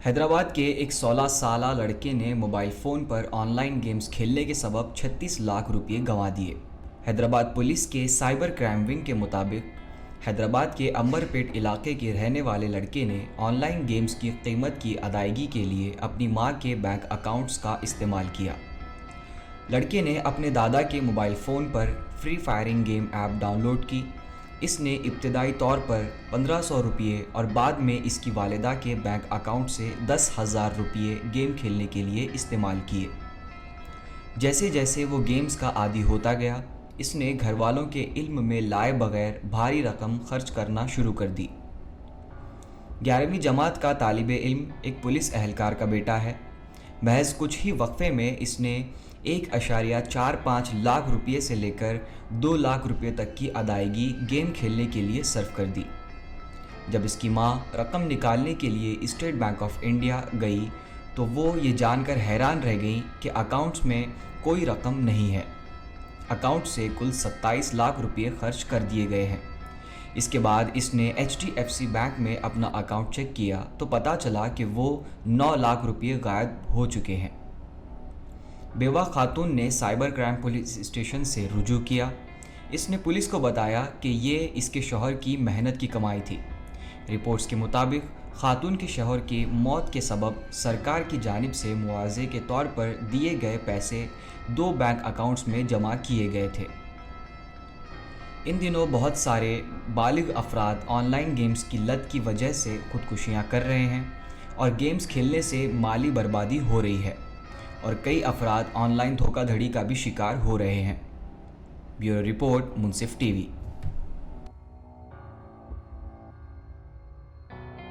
حیدرآباد کے ایک 16 سالہ لڑکے نے mobile phone per on line games کھیلنے کے سبب 36 لاکھ روپے گنوا دیے۔ حیدرآباد پولیس کے سائبر کرائم ونگ کے مطابق حیدرآباد کے امبرپیٹ علاقے کے رہنے والے لڑکے نے آن لائن گیمز کی قیمت کی ادائیگی کے لیے اپنی ماں کے بینک اکاؤنٹس کا استعمال کیا۔ لڑکے نے اپنے دادا کے موبائل فون پر free firing game app download کی۔ اس نے ابتدائی طور پر 1500 روپے اور بعد میں اس کی والدہ کے بینک اکاؤنٹ سے 10,000 روپے گیم کھیلنے کے لیے استعمال کیے۔ جیسے جیسے وہ گیمز کا عادی ہوتا گیا، اس نے گھر والوں کے علم میں لائے بغیر بھاری رقم خرچ کرنا شروع کر دی۔ 11ویں جماعت کا طالب علم ایک پولیس اہلکار کا بیٹا ہے۔ محض کچھ ہی وقفے میں اس نے 1.45 لاکھ روپے سے لے کر 2 لاکھ روپے تک کی ادائیگی گیم کھیلنے کے لیے صرف کر دی۔ جب اس کی ماں رقم نکالنے کے لیے اسٹیٹ بینک آف انڈیا گئی تو وہ یہ جان کر حیران رہ گئیں کہ اکاؤنٹس میں کوئی رقم نہیں ہے۔ اکاؤنٹ سے کل 27 لاکھ روپے خرچ کر دیے گئے ہیں۔ اس کے بعد اس نے HDFC بینک میں اپنا اکاؤنٹ چیک کیا تو پتہ چلا کہ وہ 9 لاکھ روپے غائب ہو چکے ہیں۔ بیوہ خاتون نے سائبر کرائم پولیس اسٹیشن سے رجوع کیا۔ اس نے پولیس کو بتایا کہ یہ اس کے شوہر کی محنت کی کمائی تھی۔ رپورٹس کے مطابق خاتون کے شوہر کی موت کے سبب سرکار کی جانب سے معاوضے کے طور پر دیے گئے پیسے 2 بینک اکاؤنٹس میں جمع کیے گئے تھے۔ ان دنوں بہت سارے بالغ افراد آن لائن گیمز کی لت کی وجہ سے خودکشیاں کر رہے ہیں اور گیمز کھیلنے سے مالی بربادی ہو رہی ہے، اور کئی افراد آن لائن دھوکہ دھڑی کا بھی شکار ہو رہے ہیں۔ بیورو رپورٹ، منصف ٹی وی۔